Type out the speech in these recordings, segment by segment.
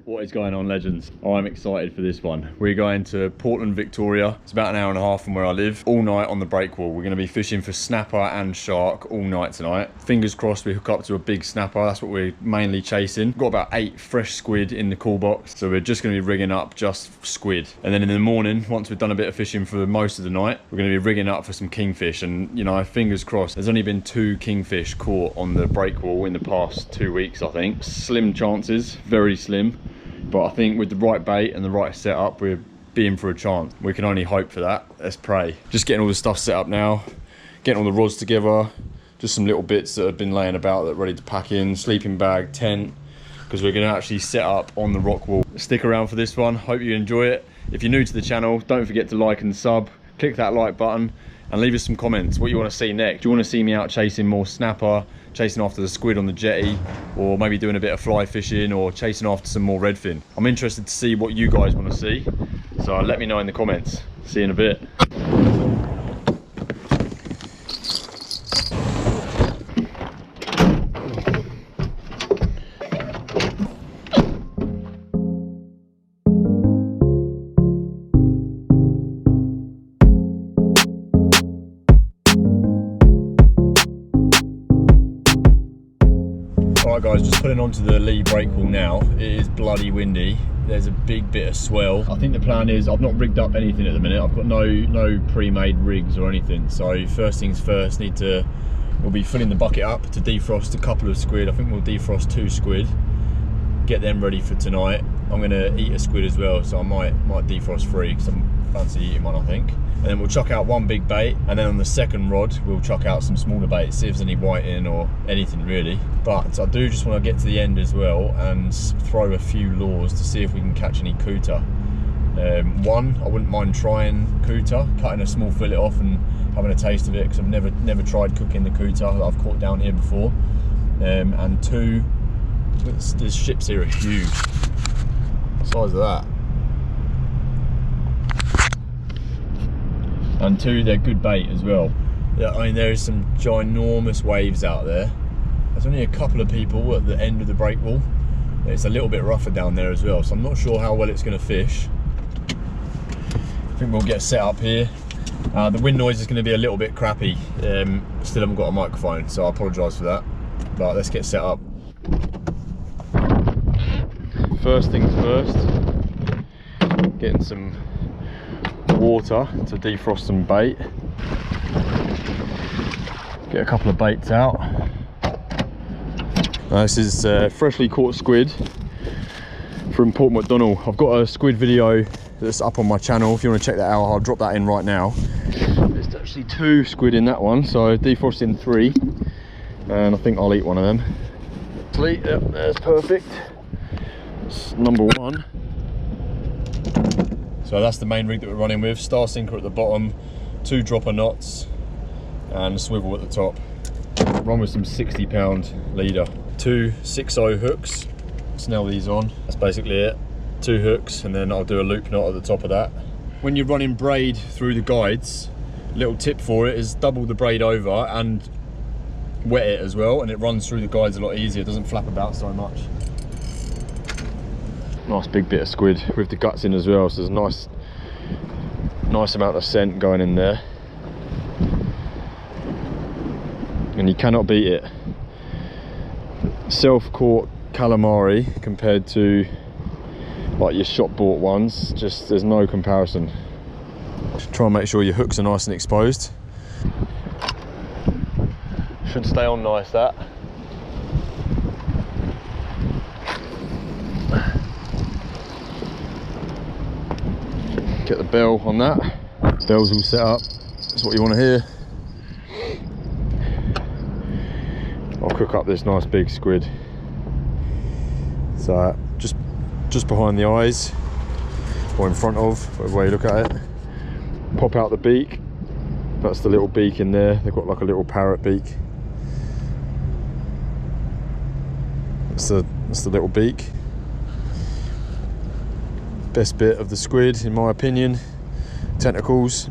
What is going on, legends? I'm excited for this one. We're going to Portland, Victoria. It's about an hour and a half from where I live. All night on the Breakwall. We're going to be fishing for snapper and shark all night tonight. Fingers crossed we hook up to a big snapper. That's what we're mainly chasing. We've got about 8 fresh squid in the call box, so we're just going to be rigging up just squid. And then in the morning, once we've done a bit of fishing for most of the night, we're going to be rigging up for some kingfish. And you know, fingers crossed. There's only been 2 kingfish caught on the Breakwall in the past 2 weeks, I think. Slim chances, very slim. But I think with the right bait and the right setup, we're being for a chance. We can only hope for that. Let's pray. Just getting all the stuff set up now, getting all the rods together, just some little bits that have been laying about that are ready to pack in, sleeping bag, tent, because we're going to actually set up on the Rockwall. Stick around for this one. Hope you enjoy it. If you're new to the channel, don't forget to like and sub. Click that like button and leave us some comments. What you want to see next? Do you want to see me out chasing more snapper, chasing after the squid on the jetty, or maybe doing a bit of fly fishing, or chasing after some more redfin? I'm interested to see what you guys want to see, so let me know in the comments. See you in a bit. Alright guys, just putting onto the lee breakwall now. It is bloody windy. There's a big bit of swell. I think the plan is, I've not rigged up anything at the minute. I've got no pre-made rigs or anything. So first things first, we'll be filling the bucket up to defrost a couple of squid. I think we'll defrost 2 squid. Get them ready for tonight. I'm gonna eat a squid as well, so I might defrost 3 because I'm fancy eating one, I think. And then we'll chuck out 1 big bait, and then on the second rod we'll chuck out some smaller baits, see if there's any whiting or anything really. But I do just want to get to the end as well and throw a few lures to see if we can catch any cooter. One, I wouldn't mind trying cooter, cutting a small fillet off and having a taste of it, because I've never tried cooking the cooter that I've caught down here before. And 2, these ships here are huge. The size of that. And 2, they're good bait as well. Yeah, I mean, there is some ginormous waves out there. There's only a couple of people at the end of the breakwall. It's a little bit rougher down there as well, so I'm not sure how well it's going to fish. I think we'll get set up here. The wind noise is going to be a little bit crappy. Still haven't got a microphone, so I apologise for that. But let's get set up. First things first, getting some water to defrost some bait. Get a couple of baits out. This is freshly caught squid from Port McDonald. I've got a squid video that's up on my channel. If you want to check that out, I'll drop that in right now. There's actually 2 squid in that one, so defrosting 3, and I think I'll eat one of them. Yep, that's perfect. That's number 1. So that's the main rig that we're running with. Star sinker at the bottom, 2 dropper knots, and a swivel at the top. Run with some 60-pound leader. 2 6/0 hooks. Snell these on. That's basically it. 2 hooks, and then I'll do a loop knot at the top of that. When you're running braid through the guides, little tip for it is double the braid over and wet it as well, and it runs through the guides a lot easier. It doesn't flap about so much. Nice big bit of squid with the guts in as well, so there's a nice amount of scent going in there, and you cannot beat it. Self-caught calamari compared to like your shop bought ones, just there's no comparison. Try and make sure your hooks are nice and exposed. Should stay on nice, that. Get the bell on that. Bell's all set up. That's what you want to hear. I'll cook up this nice big squid. So just behind the eyes, or in front of, whatever way you look at it. Pop out the beak. That's the little beak in there. They've got like a little parrot beak. That's the little beak. Best bit of the squid in my opinion. Tentacles,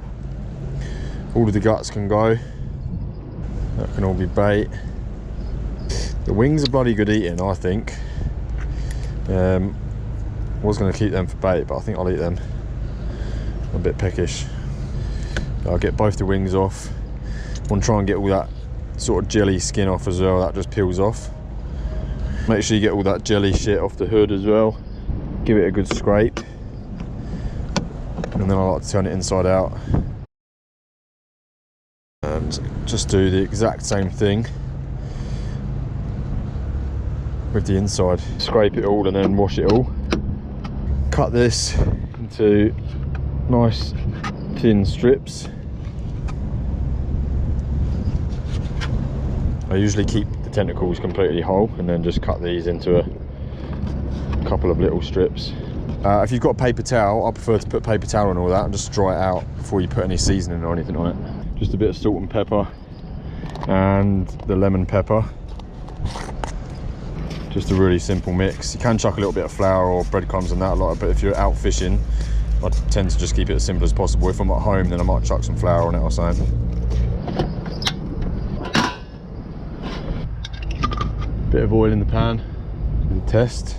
all of the guts can go. That can all be bait. The wings are bloody good eating, I think. I was going to keep them for bait, but I think I'll eat them. I'm a bit peckish. I'll get both the wings off. I want to try and get all that sort of jelly skin off as well. That just peels off. Make sure you get all that jelly shit off the hood as well. Give it a good scrape. And then I like to turn it inside out. And just do the exact same thing with the inside. Scrape it all and then wash it all. Cut this into nice thin strips. I usually keep the tentacles completely whole and then just cut these into a couple of little strips. If you've got a paper towel, I prefer to put paper towel on all that and just dry it out before you put any seasoning or anything on it. Just a bit of salt and pepper and the lemon pepper. Just a really simple mix. You can chuck a little bit of flour or breadcrumbs and that, but if you're out fishing, I tend to just keep it as simple as possible. If I'm at home, then I might chuck some flour on it or something. Bit of oil in the pan. The test.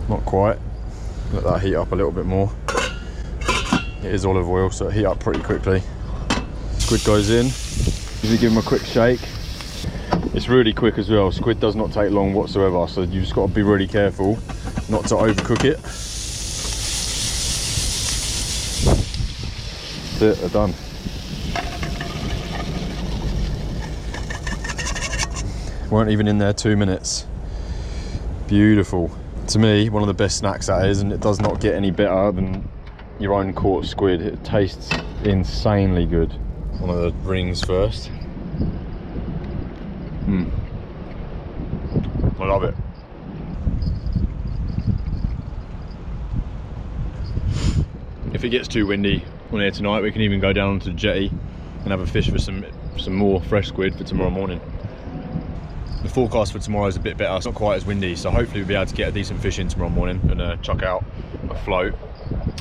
Not quite. Let that heat up a little bit more. It is olive oil, so it heat up pretty quickly. Squid goes in. Usually give them a quick shake. It's really quick as well. Squid does not take long whatsoever, so you just got to be really careful not to overcook it. That's it, they're done. Weren't even in there 2 minutes. Beautiful. To me, one of the best snacks that is, and it does not get any better than your own caught squid. It tastes insanely good. One of the rings first. I love it. If it gets too windy on here tonight, we can even go down to the jetty and have a fish for some more fresh squid for tomorrow morning. The forecast for tomorrow is a bit better. It's not quite as windy, so hopefully we'll be able to get a decent fish in tomorrow morning and chuck out a float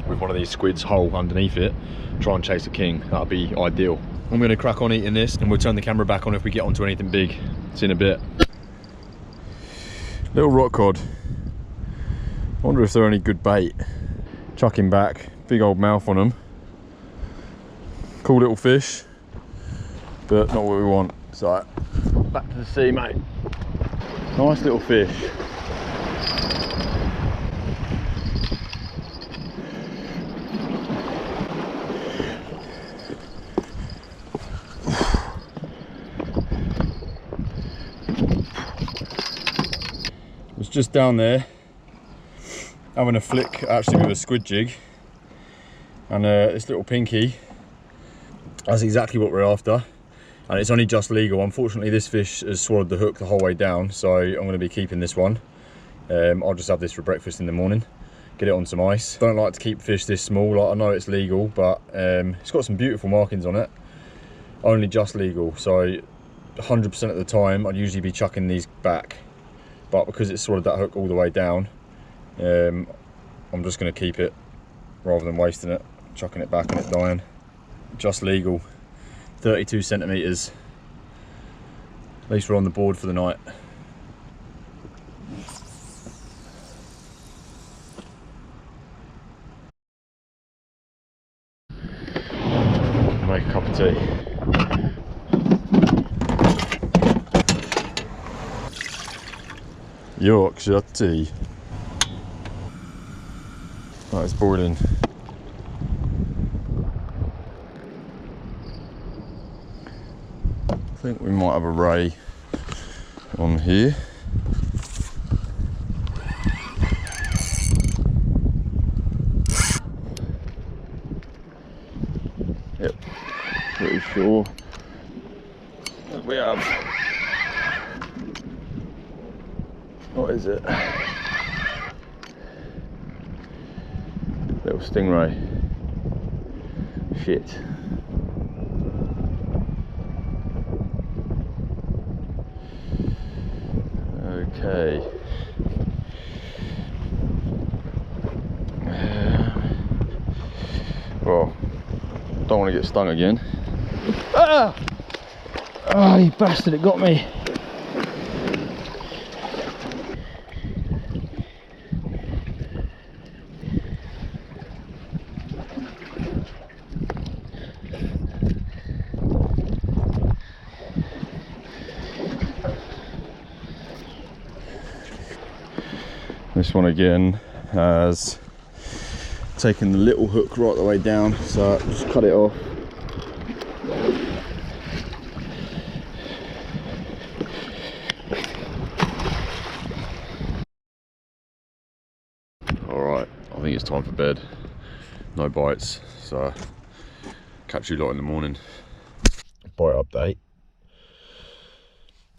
with one of these squids whole underneath it. Try and chase a king. That'll be ideal. I'm going to crack on eating this and we'll turn the camera back on if we get onto anything big. See in a bit. Little rock cod. I wonder if they're any good bait. Chuck him back. Big old mouth on them. Cool little fish, but not what we want. So back to the sea, mate. Nice little fish. Was just down there having a flick actually with a squid jig, and this little pinky, that's exactly what we're after. And it's only just legal. Unfortunately, this fish has swallowed the hook the whole way down, so I'm going to be keeping this one. I'll just have this for breakfast in the morning, get it on some ice. Don't like to keep fish this small. Like, I know it's legal, but it's got some beautiful markings on it. Only just legal, so 100% of the time I'd usually be chucking these back, but because it's swallowed that hook all the way down, I'm just going to keep it rather than wasting it, chucking it back and it dying. Just legal. 32 centimeters. At least we're on the board for the night. Make a cup of tea. Yorkshire tea. That is boiling. I think we might have a ray on here. Yep, pretty sure that we have. What is it? Little stingray. Shit. Okay. Well, don't want to get stung again. Ah! Oh, you bastard, it got me. This one again has taken the little hook right the way down, so just cut it off. Alright, I think it's time for bed. No bites, so catch you lot in the morning. Bite update.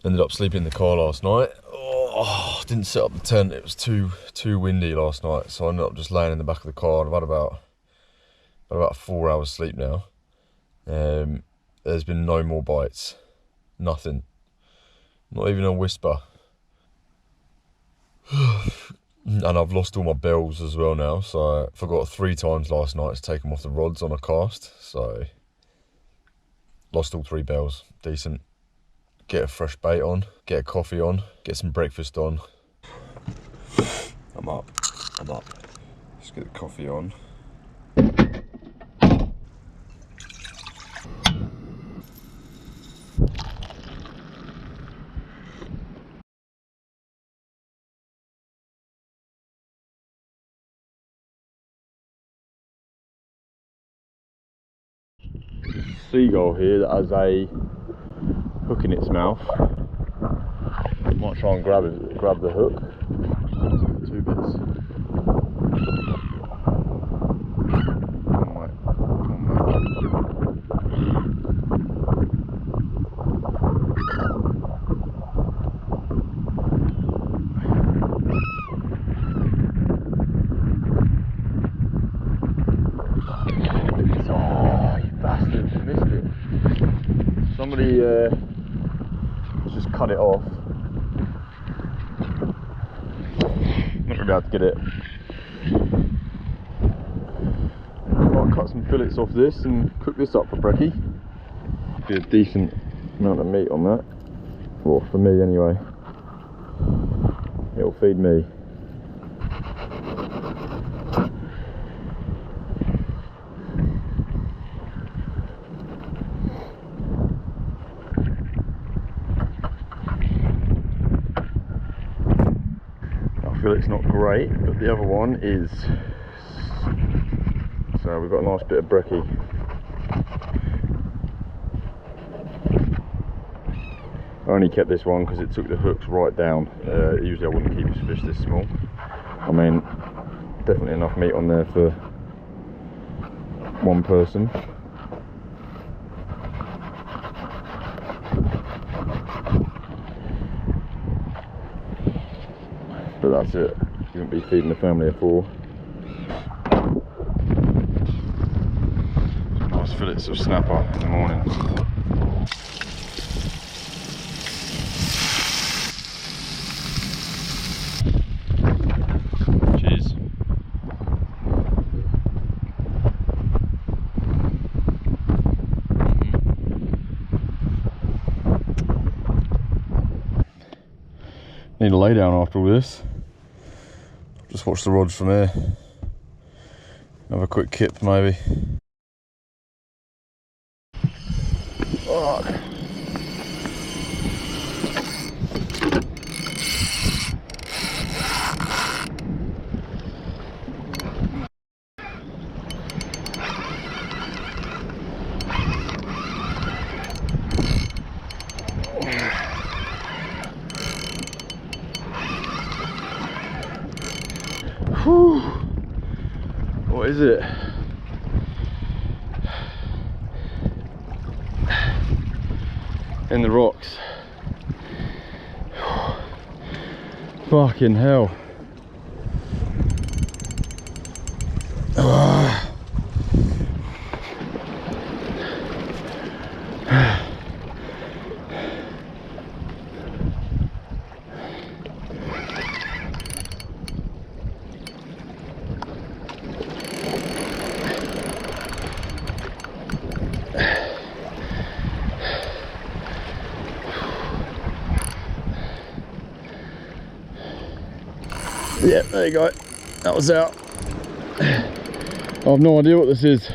Ended up sleeping in the car last night. Oh, didn't set up the tent, it was too windy last night, so I ended up just laying in the back of the car. I've had about 4 hours sleep now. There's been no more bites, nothing, not even a whisper. And I've lost all my bells as well now, so I forgot 3 times last night to take them off the rods on a cast, so lost all 3 bells. Decent. Get a fresh bait on, get a coffee on, get some breakfast on. I'm up. Let's get the coffee on. Seagull here that has a hook in its mouth. Might try and grab the hook. 2 bits. Oh, you bastard, missed it. Somebody just cut it off. Not gonna be able to get it. I'll cut some fillets off this and cook this up for brekkie. Be a decent amount of meat on that. Well, for me anyway. It'll feed me. It's not great, but the other one is. So we've got a nice bit of brekkie. I only kept this one because it took the hooks right down. Usually I wouldn't keep a fish this small. I mean, definitely enough meat on there for 1 person. But that's it. You wouldn't be feeding the family of 4. Nice fillets of snapper in the morning. Cheers. Need a lay down after all this. Just watch the rods from here. Have a quick kip maybe. Fuck. Whew. What is it? In the rocks. Fucking hell. Yeah, there you go. That was out. I have no idea what this is.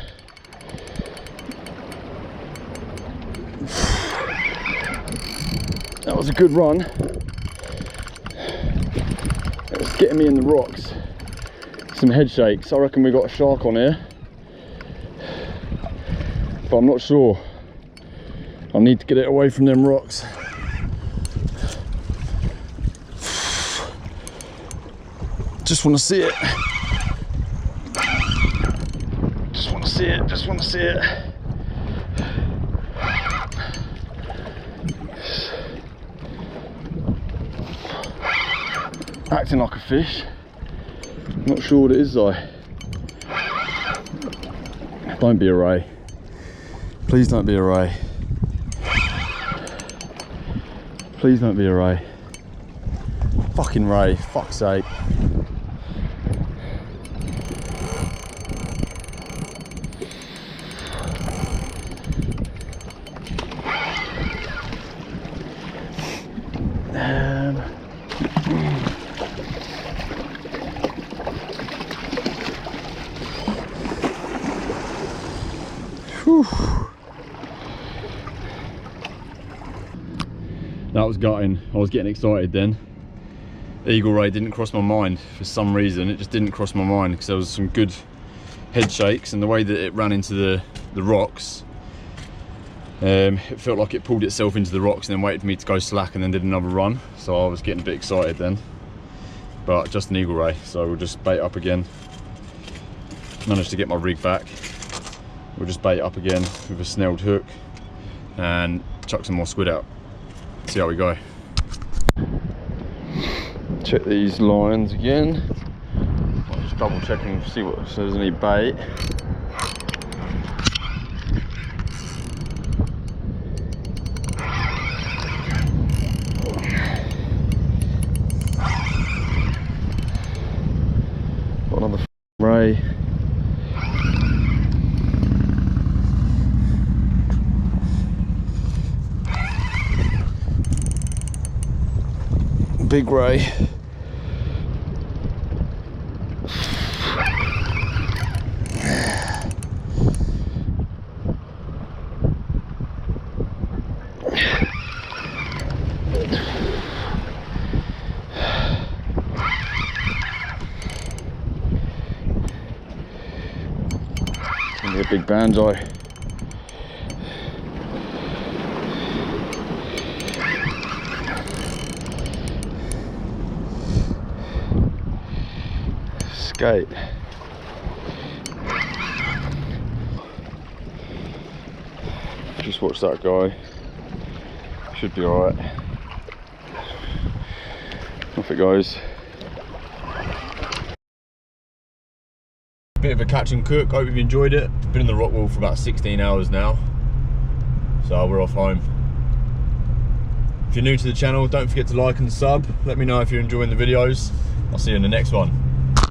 That was a good run. It It's getting me in the rocks. Some head shakes. I reckon we got a shark on here, but I'm not sure. I need to get it away from them rocks. Just want to see it. Just want to see it. Just want to see it. Acting like a fish. Not sure what it is though. Don't be a ray. Please don't be a ray. Please don't be a ray. Fucking ray, fuck's sake. That was gutting. I was getting excited then. Eagle ray didn't cross my mind for some reason. It just didn't cross my mind because there was some good head shakes, and the way that it ran into the rocks, it felt like it pulled itself into the rocks and then waited for me to go slack and then did another run. So I was getting a bit excited then. But just an eagle ray, so we'll just bait up again. Managed to get my rig back. We'll just bait up again with a snelled hook and chuck some more squid out. See how we go. Check these lines again. I'm just double checking to see if there's any bait. Got another ray. Big ray. It's gonna be a big banjo. Skate. Just watch that guy. Should be alright. Off it goes. Bit of a catch and cook. Hope you've enjoyed it. Been in the RockWall for about 16 hours now, so we're off home. If you're new to the channel, don't forget to like and sub. Let me know if you're enjoying the videos. I'll see you in the next one.